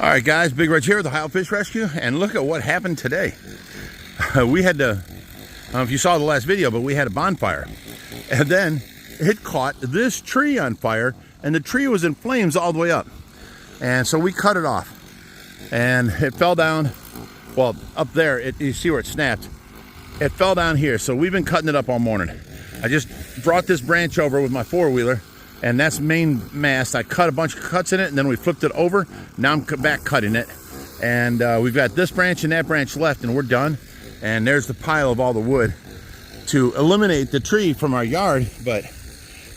All right, guys, Big Reg here with the Ohio Fish Rescue, and look at what happened today. We had to, I don't know if you saw the last video, but we had a bonfire, and then it caught this tree on fire, and the tree was in flames all the way up. And so we cut it off, and it fell down, well, up there, you see where it snapped. It fell down here, so we've been cutting it up all morning. I just brought this branch over with my four-wheeler, and that's main mast. I cut a bunch of cuts in it, and then we flipped it over. Now I'm back cutting it, and we've got this branch and that branch left, and we're done. And there's the pile of all the wood to eliminate the tree from our yard. But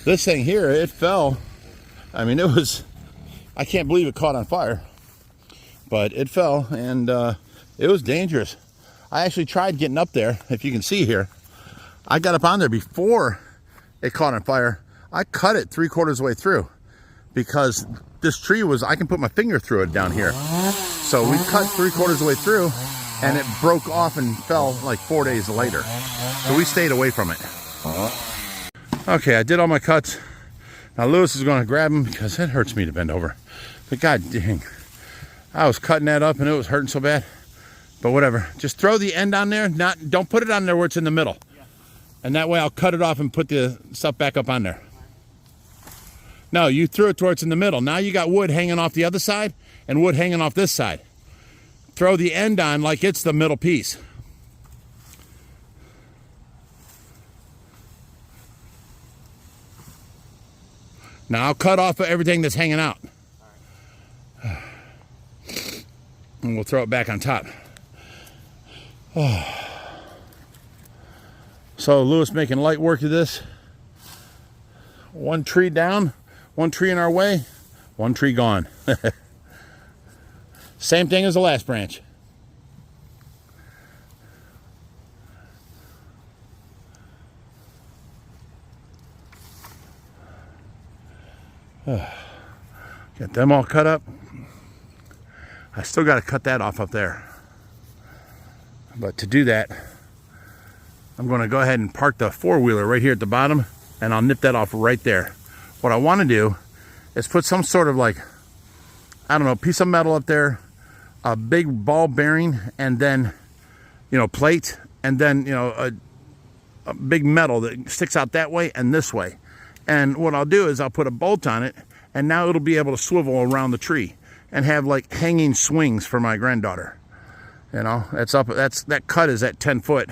this thing here, it fell. I mean, I can't believe it caught on fire, but it fell, and it was dangerous. I actually tried getting up there. If you can see here, I got up on there before it caught on fire. I cut it 3/4 of the way through because this tree was, I can put my finger through it down here. So we cut 3/4 of the way through, and it broke off and fell like 4 days later. So we stayed away from it. Okay, I did all my cuts. Now Lewis is going to grab them because it hurts me to bend over. But god dang, I was cutting that up and it was hurting so bad. But whatever, just throw the end on there. Don't put it on there where it's in the middle. And that way I'll cut it off and put the stuff back up on there. No, you threw it towards in the middle. Now you got wood hanging off the other side and wood hanging off this side. Throw the end on like it's the middle piece. Now I'll cut off everything that's hanging out. And we'll throw it back on top. So Lewis making light work of this. One tree down, one tree in our way, one tree gone. Same thing as the last branch. Got them all cut up. I still got to cut that off up there. But to do that, I'm going to go ahead and park the four-wheeler right here at the bottom, and I'll nip that off right there. What I want to do is put some sort of, like, I don't know, piece of metal up there, a big ball bearing, and then, you know, plate, and then, you know, a big metal that sticks out that way and this way. And what I'll do is I'll put a bolt on it, and now it'll be able to swivel around the tree and have like hanging swings for my granddaughter. You know, that cut is at 10 foot.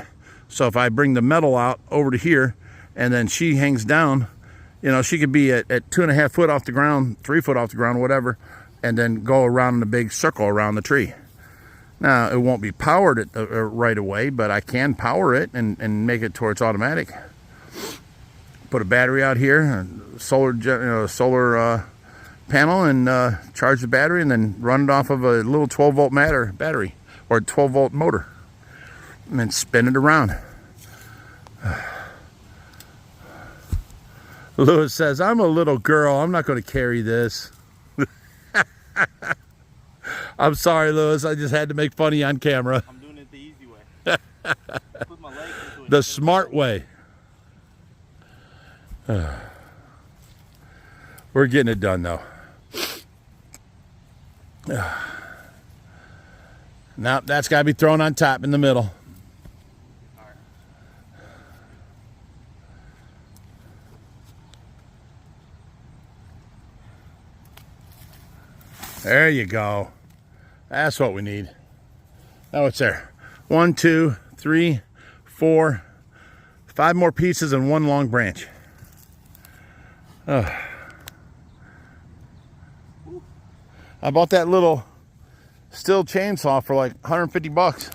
So if I bring the metal out over to here and then she hangs down, you know, she could be at 2.5 foot off the ground, 3 foot off the ground, whatever, and then go around in a big circle around the tree. Now, it won't be powered right away, but I can power it and make it towards automatic. Put a battery out here, solar panel, and charge the battery, and then run it off of a little 12-volt battery or 12-volt motor, and then spin it around. Lewis says, "I'm a little girl. I'm not going to carry this." I'm sorry, Lewis. I just had to make funny on camera. I'm doing it the easy way. Put my leg into it. The smart way. We're getting it done, though. Now that's got to be thrown on top in the middle. All right. There you go. That's what we need. Now it's there. 1, 2, 3, 4, 5 more pieces and one long branch. I bought that little Stihl chainsaw for like 150 bucks,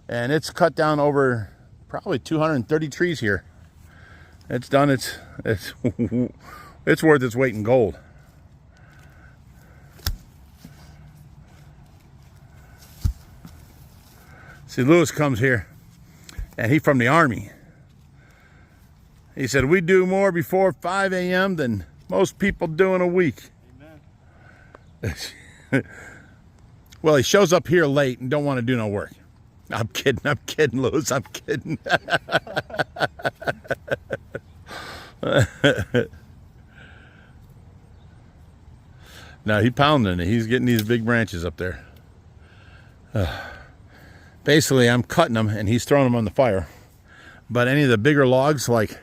and it's cut down over probably 230 trees here. It's done. It's worth its weight in gold. See, Lewis comes here, and he's from the Army. He said, "We do more before 5 a.m. than most people do in a week." Amen. Well, he shows up here late and don't want to do no work. I'm kidding, Lewis, I'm kidding. No, he's pounding it. He's getting these big branches up there. Basically, I'm cutting them and he's throwing them on the fire. But any of the bigger logs, like,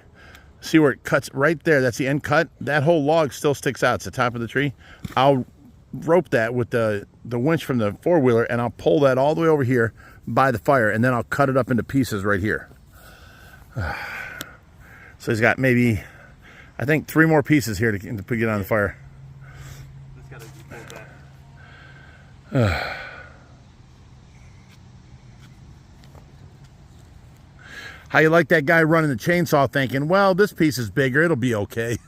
see where it cuts right there? That's the end cut. That whole log still sticks out. It's the top of the tree. I'll rope that with the winch from the four-wheeler, and I'll pull that all the way over here by the fire, and then I'll cut it up into pieces right here. So he's got maybe, I think, 3 more pieces here to get on the fire. It's gotta be pulled back. How you like that guy running the chainsaw thinking, well, this piece is bigger, it'll be okay.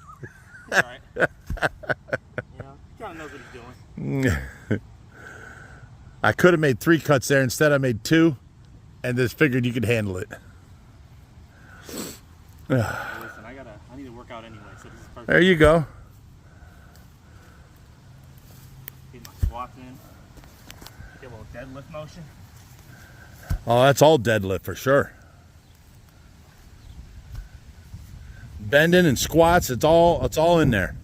All right. Yeah, he kind of knows what he's doing. I could have made 3 cuts there. Instead, I made 2, and just figured you could handle it. Listen, I need to work out anyway, so this is perfect. There you go. Get my squats in. Get a little deadlift motion. Oh, that's all deadlift for sure. Bending and squats, it's all in there.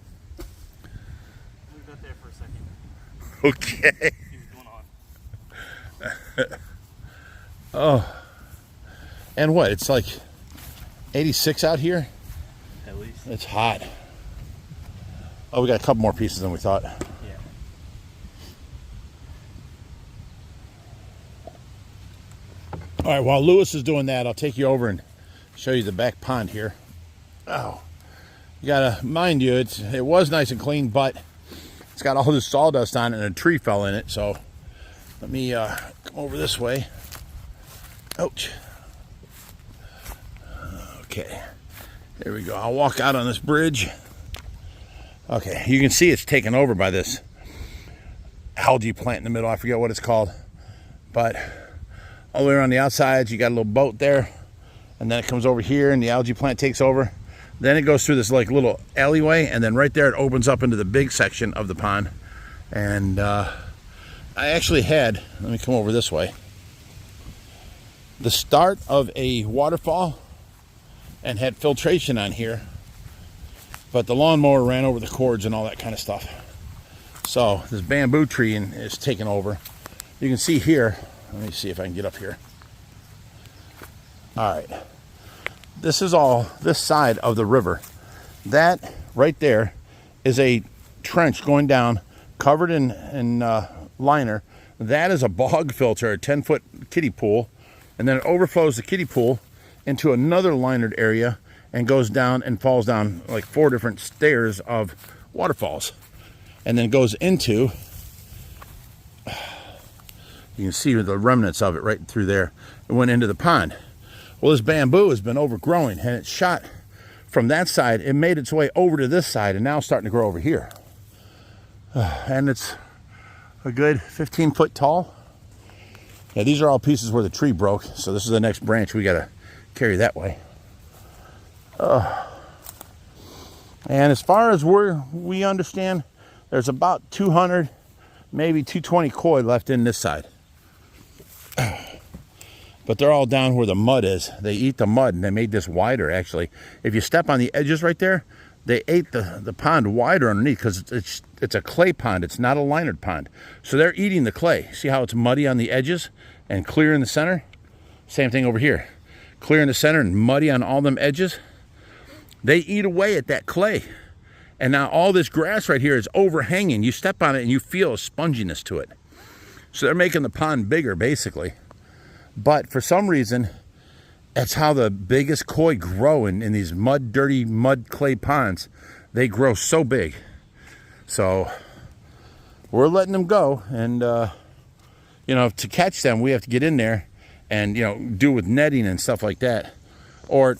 Leave that there for a second. Okay. See what's going on. Oh. And what? It's like 86 out here? At least. It's hot. Oh, we got a couple more pieces than we thought. Yeah. All right, while Lewis is doing that, I'll take you over and show you the back pond here. Oh, you gotta mind you, it was nice and clean, but it's got all this sawdust on it and a tree fell in it. So let me come over this way. Ouch. Okay, there we go. I'll walk out on this bridge. Okay, you can see it's taken over by this algae plant in the middle. I forget what it's called, but all the way around the outside, you got a little boat there, and then it comes over here and the algae plant takes over. Then it goes through this like little alleyway, and then right there it opens up into the big section of the pond. And I actually had, let me come over this way, the start of a waterfall and had filtration on here, but the lawnmower ran over the cords and all that kind of stuff. So this bamboo tree is taken over. You can see here, let me see if I can get up here. All right. This is all this side of the river. That right there is a trench going down, covered in liner. That is a bog filter, a 10-foot kiddie pool, and then it overflows the kiddie pool into another linered area and goes down and falls down like 4 different stairs of waterfalls, and then goes into, you can see the remnants of it right through there. It went into the pond. Well, this bamboo has been overgrowing, and it shot from that side. It made its way over to this side, and now it's starting to grow over here. And it's a good 15 foot tall. Yeah, these are all pieces where the tree broke, so this is the next branch we got to carry that way. And as far as we understand, there's about 200, maybe 220 koi left in this side. But they're all down where the mud is. They eat the mud, and they made this wider, actually. If you step on the edges right there, they ate the pond wider underneath because it's a clay pond. It's not a linered pond. So they're eating the clay. See how it's muddy on the edges and clear in the center? Same thing over here. Clear in the center and muddy on all them edges. They eat away at that clay. And now all this grass right here is overhanging. You step on it and you feel a sponginess to it. So they're making the pond bigger, basically. But for some reason, that's how the biggest koi grow in these dirty mud clay ponds. They grow so big. So we're letting them go. And, you know, to catch them, we have to get in there and, you know, do with netting and stuff like that. Or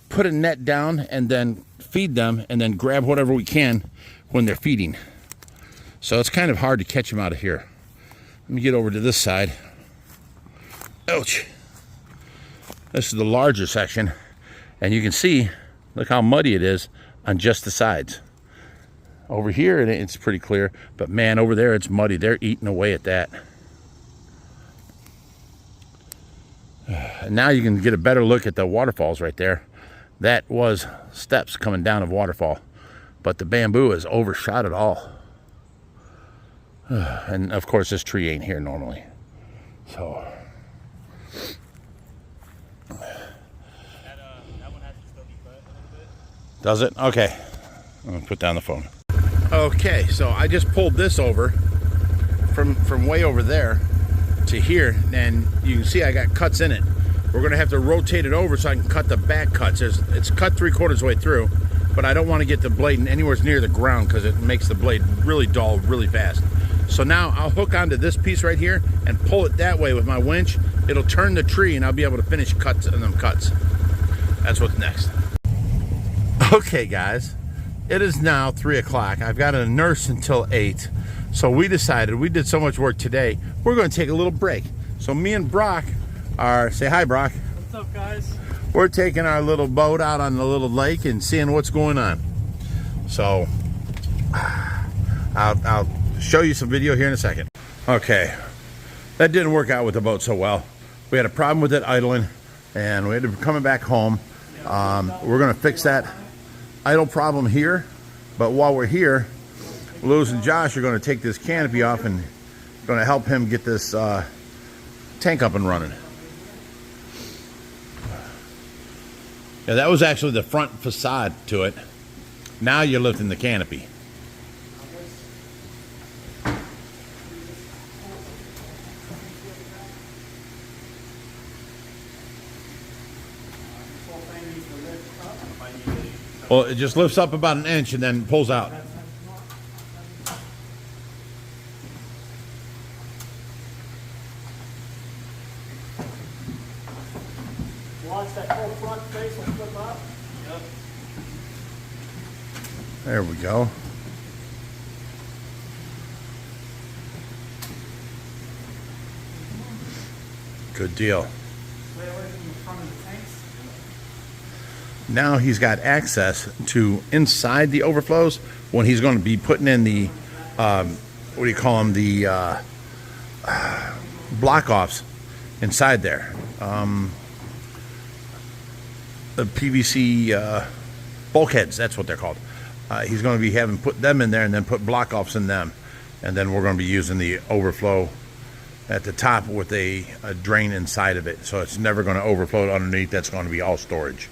put a net down and then feed them and then grab whatever we can when they're feeding. So it's kind of hard to catch them out of here. Let me get over to this side. Ouch. This is the larger section, and you can see, look how muddy it is on just the sides. Over here it's pretty clear, but man, over there it's muddy. They're eating away at that. And now you can get a better look at the waterfalls right there. That was steps coming down of waterfall, but the bamboo has overshot it all. And of course this tree ain't here normally. So That one has to still be cut a little bit. does it? Okay. I'm gonna put down the phone. Okay, so I just pulled this over from way over there to here, and you can see I got cuts in it. We're gonna have to rotate it over so I can cut the back cuts. It's cut 3/4 way through, but I don't want to get the blade anywhere near the ground because it makes the blade really dull really fast. So now I'll hook onto this piece right here and pull it that way with my winch. It'll turn the tree and I'll be able to finish cuts in them cuts. That's what's next. Okay guys, it is now 3 o'clock. I've got a nurse until 8. So we decided, we did so much work today, we're going to take a little break. So me and Brock are, say hi Brock. What's up guys? We're taking our little boat out on the little lake and seeing what's going on. So I'll show you some video here in a second. Okay, that didn't work out with the boat so well. We had a problem with it idling and we had to be coming back home. We're gonna fix that idle problem here, but while we're here, Lewis and Josh are gonna take this canopy off and gonna help him get this tank up and running. Yeah, that was actually the front facade to it. Now you're lifting the canopy. Well, it just lifts up about 1 inch and then pulls out. Watch that whole front face will flip up. Yep. There we go. Good deal. Stay away from the front of the tanks. Now he's got access to inside the overflows when he's going to be putting in the, what do you call them, the block offs inside there. The PVC bulkheads, that's what they're called. He's going to be having put them in there and then put block offs in them. And then we're going to be using the overflow at the top with a drain inside of it. So it's never going to overflow underneath. That's going to be all storage.